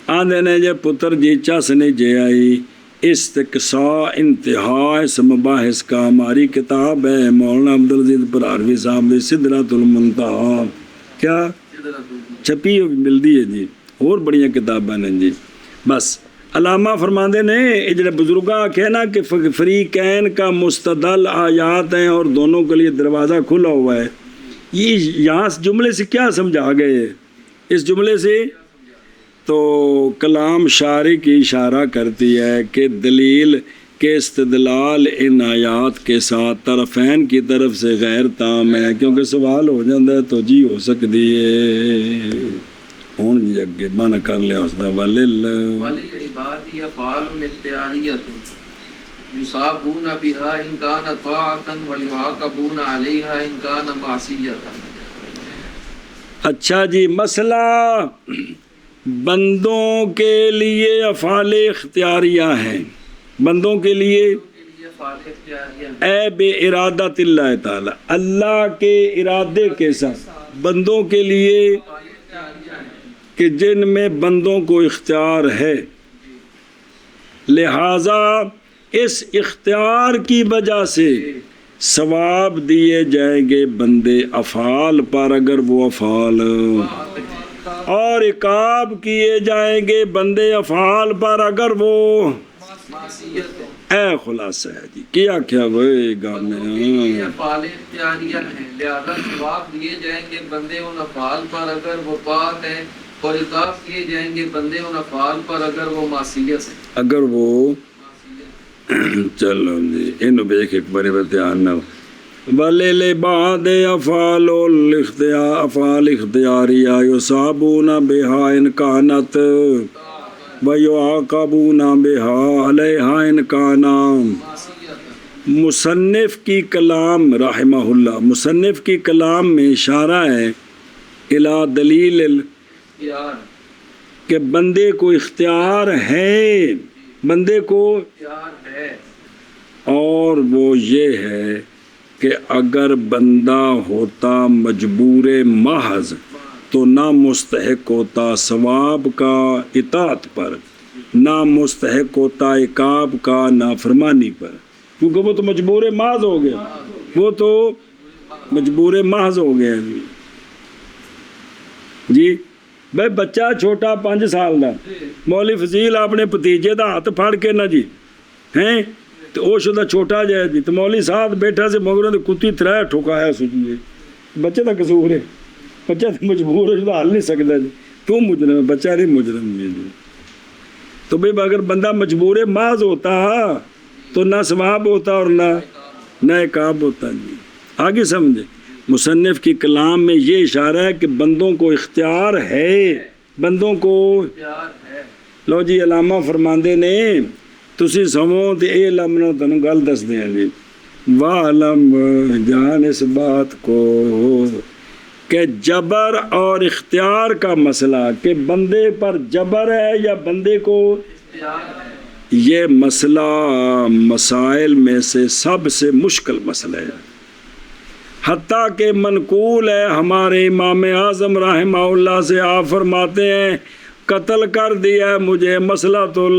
آندھے نے جے پتر جی چس نے جے آئی استقصاء انتہا اس مباحث کا، ہماری کتاب ہے مولانا عبدالعزیز پرہاروی صاحب نے سدرۃ المنتہا، کیا چھپی ملتی ہے جی، اور بڑیاں کتابیں ہیں جی۔ بس علامہ فرماندے نے یہ جڑے بزرگاں آکھے نا کہ فریقین کا مستدل آیات ہیں اور دونوں کے لیے دروازہ کھلا ہوا ہے، یہ یہاں جملے سے کیا سمجھا گئے؟ اس جملے سے تو کلام شاعری کی اشارہ کرتی ہے کہ دلیل کے استدلال ان آیات کے ساتھ طرفین کی طرف سے غیر تام ہے، کیونکہ سوال ہو جاتا ہے تو جی ہو سکتی ہے ہوں جی اگے من کر لیا اس دا وَلِلْعِبَادِ أَفْعَالٌ اِخْتِيَارِيَّةٌ يُصَابُونَ بِهَا إِنْ كَانَتْ طَاعَةً وَيُعَاقَبُونَ عَلَيْهَا إِنْ كَانَ مَعْصِيَّةً۔ اچھا جی، مسئلہ بندوں کے لیے افعال اختیاریہ ہیں، بندوں کے لیے یہ فعال اختیاریہ ہے۔ اے بے ارادت اللہ تعالی، اللہ کے ارادے کے ساتھ بندوں کے لیے فعال اختیاریہ ہے۔ کہ جن میں بندوں کو اختیار ہے، لہذا اس اختیار کی وجہ سے ثواب دیے جائیں گے بندے افعال پر اگر وہ افعال، اور عقاب کیے جائیں گے بندے افعال پر اگر وہ معصیت ہے۔ اے خلاصہ ہے جی، کیا کیا ہوئے گا یہ میں فعال اختیاریہ ہیں، لہذا ثواب دیے جائیں گے بندے ان افعال پر اگر وہ پاک ہیں، اور عقاب کیے جائیں گے بندے ان افعال پر اگر وہ معصیت ہیں۔ اگر وہ چلو جی انو بیک ایک بڑے بتیان نہ ولیل بعد افعال الاختیار افعال اختیاریہ یصابون بها ان کانت ویعاقبون بها علیہا ان کانا۔ مصنف کی کلام رحمہ اللہ، مصنف کی کلام میں اشارہ ہے الی دلیل اختیار کہ بندے کو اختیار ہے، بندے کو، اختیار ہے، اور وہ یہ ہے کہ اگر بندہ ہوتا مجبور محض تو نہ مستحق ہوتا ثواب کا اطاعت پر، نہ مستحق ہوتا عقاب کا نافرمانی پر، کیونکہ وہ تو مجبور محض ہو گیا، وہ تو مجبور محض ہو گیا جی۔ بھائی بچہ چھوٹا 5 سال دا مولوی فضیل اپنے بھتیجے دا ہاتھ پھڑ کے نہ جی ہیں تو وہ شدہ چھوٹا جائے جی، تو مولوی ساتھ بیٹھا سے مگروں نے کتی ترائے ٹھوکایا سجیے، بچے دا قصور ہے، بچہ تو مجبور ہے، شدہ حل نہیں سکتا جی، تو مجرم ہے، بچہ نہیں مجرم ہے جی۔ تو بھائی اگر بندہ مجبور محض ہوتا تو نہ ثواب ہوتا اور نہ عقاب ہوتا جی۔ آگے سمجھے، مصنف کی کلام میں یہ اشارہ ہے کہ بندوں کو اختیار ہے، بندوں کو اختیار ہے۔ لو جی علامہ فرماندے نے تسی سمو تے اے لمنو تنو گل دس دیں جی، وَعْلَمْ جان اس بات کو کہ جبر اور اختیار کا مسئلہ کہ بندے پر جبر ہے یا بندے کو اختیار ہے، یہ مسئلہ مسائل میں سے سب سے مشکل مسئلہ ہے، حتیٰ کہ منقول ہے ہمارے امام اعظم رحمہ اللہ سے، آپ فرماتے ہیں قتل کر دیا مجھے مسئلہ تو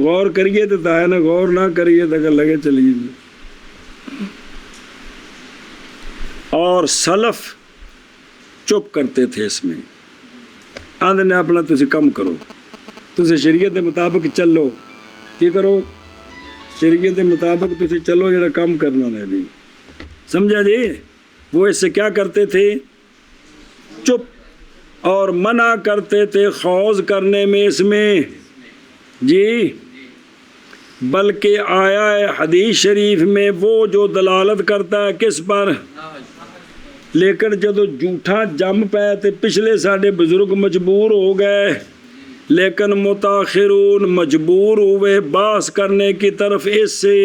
غور کریے تو ہے نا، غور نہ کریے تو اگر لگے چلیے۔ اور سلف چپ کرتے تھے اس میں، آدھے نے اپنا تسی کم کرو، تسی شریعت کے مطابق چلو، کی کرو شریعت کے مطابق تسی چلو، جڑا کم کرنا ہے جی، سمجھا جی۔ وہ اس سے کیا کرتے تھے، چپ، اور منع کرتے تھے خوض کرنے میں اس میں جی، بلکہ آیا ہے حدیث شریف میں وہ جو دلالت کرتا ہے کس پر، لیکن جدو جھوٹا جم پے تے پچھلے ساڈے بزرگ مجبور ہو گئے، لیکن متاخرون مجبور ہوئے بحث کرنے کی طرف اس سے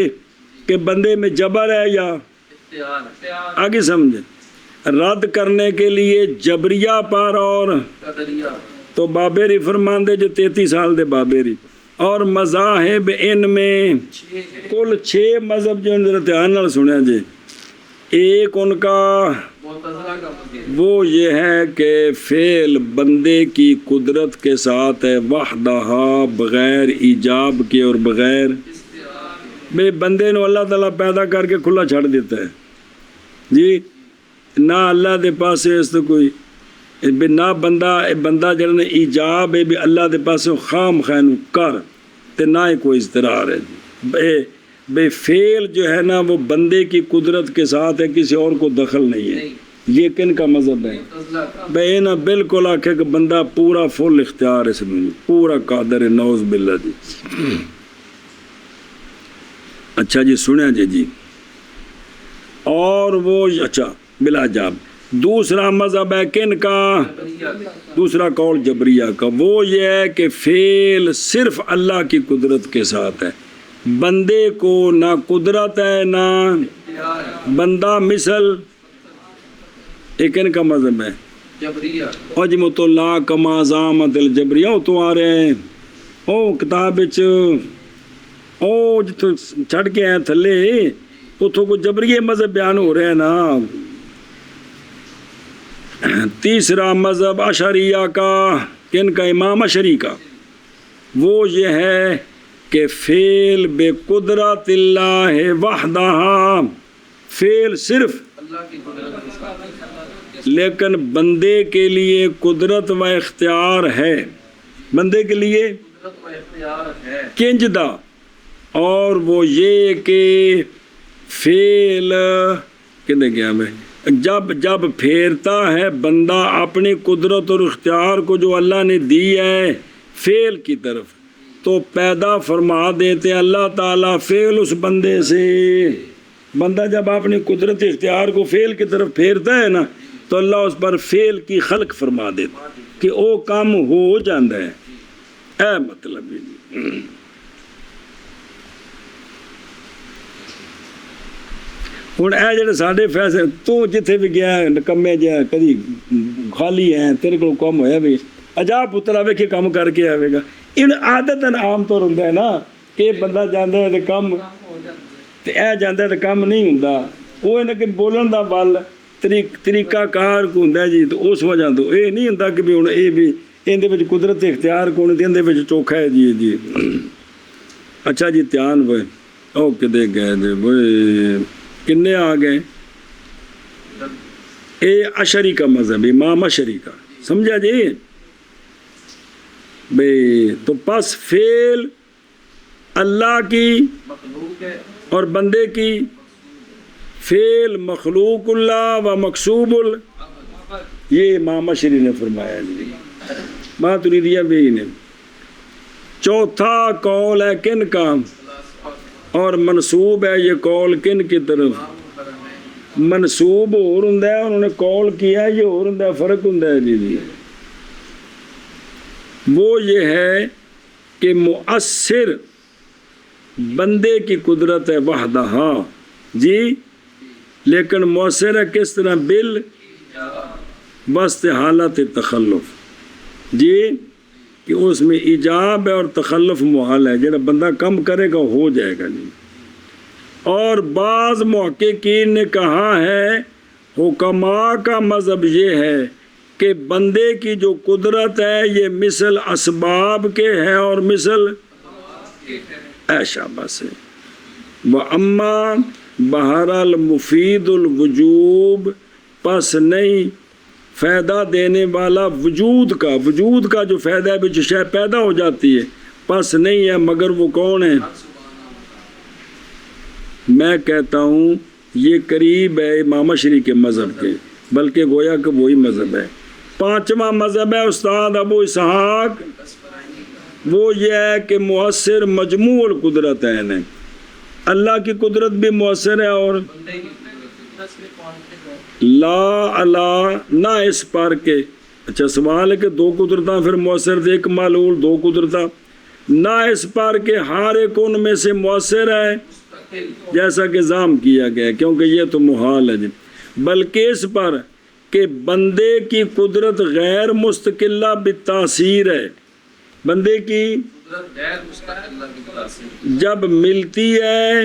کہ بندے میں جبر ہے یا اختیار، آگے سمجھے، رد کرنے کے لیے جبریہ پر اور قدریہ، تو بابری فرماندے جو 33 سال دے بابری، اور مذاہب ان میں کل 6 مذہب جو ذرا دھیان نال سنیا جی، ایک ان کا معتزلہ کا مذہب، وہ یہ ہے کہ فعل بندے کی قدرت کے ساتھ ہے، وحدہ بغیر ایجاب کے اور بغیر بے بندے نو اللہ تعالیٰ پیدا کر کے کھلا چھڑ دیتا ہے جی، نہ اللہ دے پاس اس تو کوئی نہ بندہ جڑا ایجاب ہے بھی اللہ دے پاس خام خین کر تے نہ ہی کوئی اضطرار ہے، بے فعل جو ہے نا وہ بندے کی قدرت کے ساتھ ہے، کسی اور کو دخل نہیں ہے۔ یہ کن کا مذہب ہے؟ معتزلہ کا، بے نا بالکل آکھے کہ بندہ پورا فل اختیار ہے، اس میں پورا قادر ہے، نعوذ باللہ جی۔ اچھا جی سنیا جی، اور وہ اچھا بلا جاب دوسرا مذہب ہے کن کا، دوسرا قول جبریہ کا، وہ یہ ہے کہ فعل صرف اللہ کی قدرت کے ساتھ ہے، بندے کو نہ قدرت ہے نہ بندہ مثل ایک ان کا مذہب ہے جبریہ اجمت اللہ کما زامت الجبریہ وہ تو آ رہے ہیں او کتاب او جتوں چھڑ کے آئے تھلے اتوں کو جبریہ مذہب بیان ہو رہے ہیں نا. تیسرا مذہب اشعریہ کا، کن کا؟ امام اشعری کا. وہ یہ ہے کہ فعل بے قدرت اللہ وحدہ، فعل صرف اللہ کی قدرت کے ساتھ، لیکن بندے کے لیے قدرت و اختیار ہے، بندے کے لیے قدرت و اختیار ہے. کنجدہ. اور وہ یہ کہ فعل کہنے گیا میں جب پھیرتا ہے بندہ اپنی قدرت اور اختیار کو جو اللہ نے دی ہے فعل کی طرف، تو پیدا فرما دیتے اللہ تعالیٰ فعل اس بندے سے. بندہ جب اپنی قدرت اختیار کو فعل کی طرف پھیرتا ہے نا تو اللہ اس پر فعل کی خلق فرما دیتا کہ وہ کام ہو جاتا ہے. اے مطلب ہوں اے جڑے ساڈے فیصلے تو جتھے بھی گیا نکمے جا کدی خالی ہے تیرے کو کم ہویا بھی اجا پترا ویکھے کم کر کے آئے گا. ان عادت عام طور ہوندا ہے نا کہ بندہ جاندا ہے تے کم تے اے جاندا ہے تے کم نہیں ہوندا. وہ انہاں کہ بولن دا بل طریقہ کار کو ہوندا ہے جی. تو اس وجہ تو اے نہیں ہوندا کہ بھی ہن اے بھی اندے وچ قدرت اختیار کون دی اندے وچ چوکھا ہے جی. اچھا جی دھیان ہوئے او کدے گئے دے وے کنے آ گئے. اے اشعری کا مذہب، امام اشعری کا، سمجھا جی بھئی. تو پس فعل اللہ کی مخلوق ہے اور بندے کی، فعل مخلوق اللہ و مقصوب یہ امام اشعری نے فرمایا جی. ماتریدیہ بھی نے. چوتھا قول ہے کن کا اور منسوب ہے یہ قول کن کی طرف؟ منسوب اور ہوندا ہے، انہوں نے قول کیا ہے یہ اور ہوندا ہے، فرق ہوندا ہے جی. وہ یہ ہے کہ مؤثر بندے کی قدرت ہے وحدہ جی، لیکن مؤثر ہے کس طرح؟ بل وسط حالت تخلف جی، کہ اس میں ایجاب ہے اور تخلف محال ہے. جب بندہ کم کرے گا ہو جائے گا نہیں. اور بعض محققین نے کہا ہے حکماء کا مذہب یہ ہے کہ بندے کی جو قدرت ہے یہ مثل اسباب کے ہے اور مثل ایشا بس ہے. وَأَمَّا بہرحال مفید الوجوب، پس نہیں فائدہ دینے والا وجود کا جو فائدہ ہے جو شے پیدا ہو جاتی ہے پس نہیں ہے مگر وہ کون ہے؟ میں کہتا ہوں یہ قریب ہے امام اشعری کے مذہب کے، بلکہ گویا کہ وہی مذہب ہے. پانچواں مذہب ہے استاد ابو اسحاق، وہ یہ ہے کہ مؤثر مجموع القدرت ہے. اللہ کی قدرت بھی مؤثر ہے اور لا اللہ نہ اس پر کے. اچھا سوال ہے کہ دو قدرتاں پھر مؤثر تھے، ایک معلول دو قدرتاں، نہ اس پر کے ہر ایک ان میں سے مؤثر ہے جیسا کہ ظام کیا گیا، کیونکہ یہ تو محال ہے جی. بلکہ اس پر کہ بندے کی قدرت غیر مستقلہ بالتاثیر ہے، بندے کی جب ملتی ہے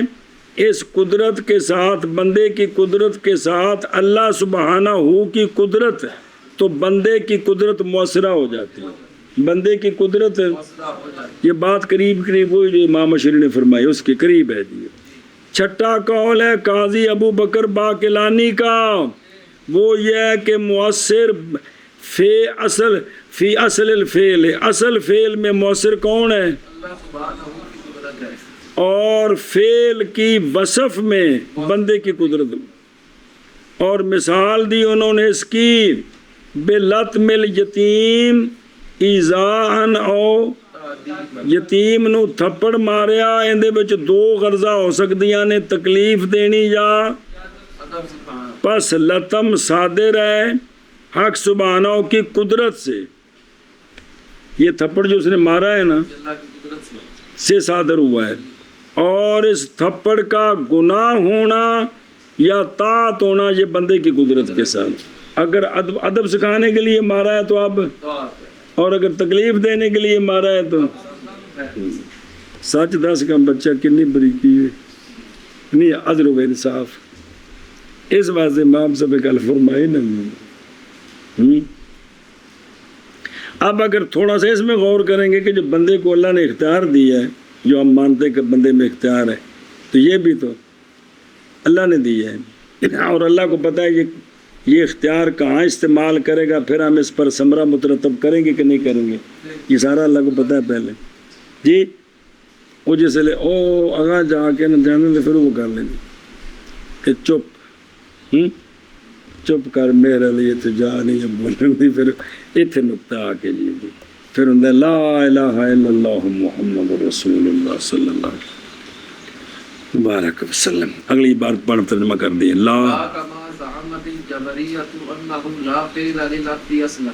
اس قدرت کے ساتھ، بندے کی قدرت کے ساتھ اللہ سبحانہ ہو کی قدرت، تو بندے کی قدرت مؤثرہ ہو جاتی ہے. بندے کی قدرت، یہ بات قریب وہی جو امام اشعری نے فرمائی اس کے قریب ہے جی. چھٹا قول ہے قاضی ابو بکر باقلانی کا، وہ یہ ہے کہ مؤثر فی اصل الفعل ہے، اصل فعل میں مؤثر کون ہے؟ اور فعل کی وصف میں بندے کی قدرت. اور مثال دی انہوں نے اس کی بلطم الیتیم ایذاءً او یتیم نو تھپڑ ماریا، اندے وچ دو غرضہ ہو سکدیاں نے، تکلیف دینی یا پس لطم صادر ہے حق سبحانہ کی قدرت سے. یہ تھپڑ جو اس نے مارا ہے نا سے صادر ہوا ہے، اور اس تھپڑ کا گناہ ہونا یا طاعت ہونا یہ بندے کی قدرت کے ساتھ. اگر ادب سکھانے کے لیے مارا ہے تو اب، اور اگر تکلیف دینے کے لیے مارا ہے تو سچ دس کا بچہ کنی بریکی ہے، نہیں عدل و انصاف، اس واسطے امام صاحب گل فرمائی نا۔ اب اگر تھوڑا سا اس میں غور کریں گے کہ جو بندے کو اللہ نے اختیار دیا ہے، جو ہم مانتے کہ بندے میں اختیار ہے، تو یہ بھی تو اللہ نے دیا ہے، اور اللہ کو پتہ ہے یہ اختیار کہاں استعمال کرے گا، پھر ہم اس پر ثمرہ مترتب کریں گے کہ نہیں کریں گے، یہ سارا اللہ کو پتہ ہے پہلے جی۔ وہ جیسے لے او اگاں جا کے نہ جانے تو پھر وہ کر لیں گے کہ چپ چپ کر میرے لیے تو جا نہیں بولنے، پھر اتنے نقطہ آ کے جی پھر ہوں لا الہ الا اللہ محمد رسول اللہ صلی اللہ علیہ مبارک وسلم۔ اگلی بار پڑھ ترجمہ کر دیے، لا كما زعمت الجبرية أنه لا فعل للعبد أصلا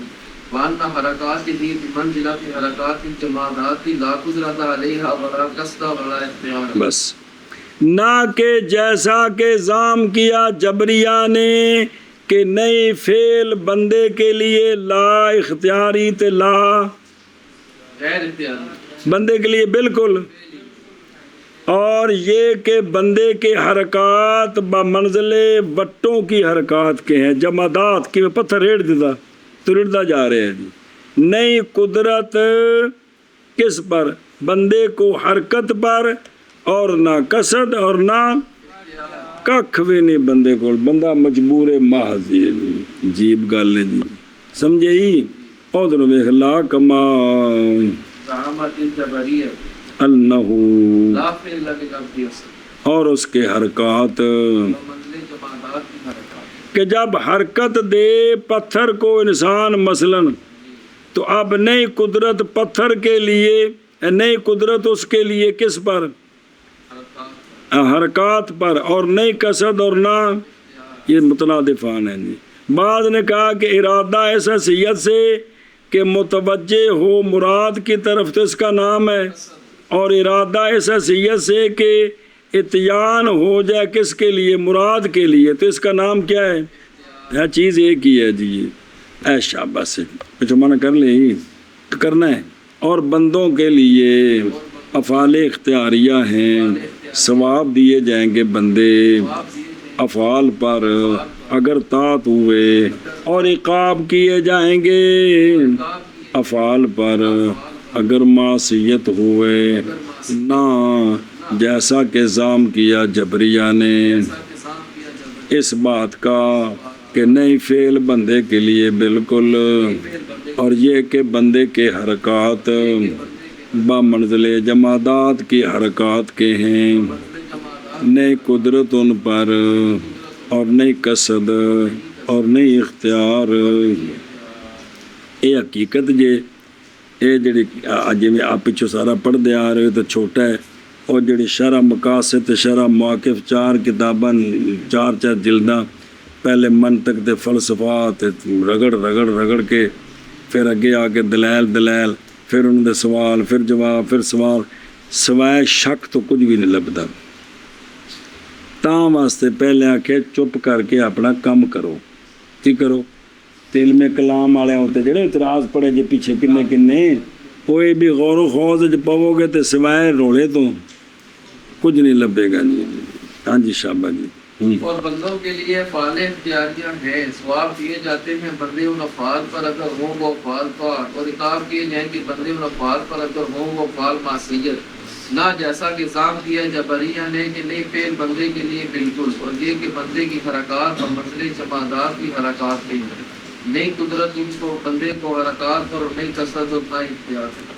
وأن حركاته بمنزلة حركات الجمادات لا قدرة عليها ولا قصد ولا اختيار۔ بس نہ کہ جیسا کہ زام کیا جبریہ نے کہ نئی فعل بندے کے لیے لا اختیاری تے لا غیر اختیاری بندے کے لیے بالکل، اور یہ کہ بندے کے حرکات بمنزل وٹوں کی حرکات کے ہیں، جمادات کی پتھر ریڑ دیتا تو ریڑتا جا رہے ہیں جی۔ نئی قدرت کس پر؟ بندے کو حرکت پر، اور نہ قصد اور نہ ککھ بھی نہیں بندے کو، بندہ مجبور محض ہے جی، عجیب گل ہے جی، سمجھے ہی۔ ادھر دیکھ لا کما زعمت الجبرية انہو لا فعل للعبد أصلا اور اس کے حرکات ومنزل جمادات کی حرکات، کہ جب حرکت دے پتھر کو انسان مثلاً، تو اب نئی قدرت پتھر کے لیے، نئی قدرت اس کے لیے کس پر؟ حرکات پر، اور نئی قصد اور نہ، یہ مترادفان ہیں جی۔ بعض نے کہا کہ ارادہ ایسا حیثیت سے کہ متوجہ ہو مراد کی طرف تو اس کا نام ہے، اور ارادہ ایسا حیثیت سے کہ اتیان ہو جائے کس کے لیے؟ مراد کے لیے، تو اس کا نام کیا ہے؟ یہ چیز ایک ہی ہے جی، اے شاباش سے کچھ منع کر لیں تو کرنا ہے۔ اور بندوں کے لیے افعال اختیاریہ ہیں، ثواب دیے جائیں گے بندے افعال پر اگر طاعت ہوئے، اور عقاب کیے جائیں گے افعال پر اگر معصیت ہوئے، نہ جیسا کہ زام کیا جبریہ نے اس بات کا کہ نہیں فعل بندے کے لیے بالکل، اور یہ کہ بندے کے حرکات بمنزل جمادات کی حرکات کے ہیں، نئی قدرت ان پر اور نئی قصد اور نئی اختیار۔ یہ حقیقت جے یہ جڑی جی آپ پچھو سارا پڑھتے آ رہے ہو تو چھوٹا ہے، اور جڑی شرح مقاصد شرح مواقف 4 کتاباں 4 جلداں، پہلے منطق دے فلسفات رگڑ رگڑ رگڑ کے، پھر اگے آ کے دلائل پھر انہوں دے سوال، پھر جواب، پھر سوال، سوائے شک تو کچھ بھی نہیں لبدا۔ تاں واسطے پہلے آکھے چپ کر کے اپنا کام کرو، کی کرو؟ علم کلام والے ہوتے جڑے اعتراض پڑے جی پیچھے کنے وہ بھی غور و خوض پاؤ گے تو سوائے رولے تو کچھ نہیں لبے گا جی۔ ہاں جی شابہ جی۔ اور بندوں کے لیے افعال اختیاریہ ہیں، ثواب دیے جاتے ہیں بندے ان افعال پر اگر ہوں وہ افعال طاعت، اور عقاب کیے جائیں کہ بندے ان افعال پر اگر ہوں وہ افعال معصیت، نہ جیسا کہ زام کیا جبریہ نے کہ نہیں فعل بندے کے لیے بالکل، اور یہ کہ بندے کی حرکات اور منزل جمادات کی حرکات نہیں، نئی قدرت ان کو بندے کو حرکات پر اور نئی قصد اور نہ اختیار ہے۔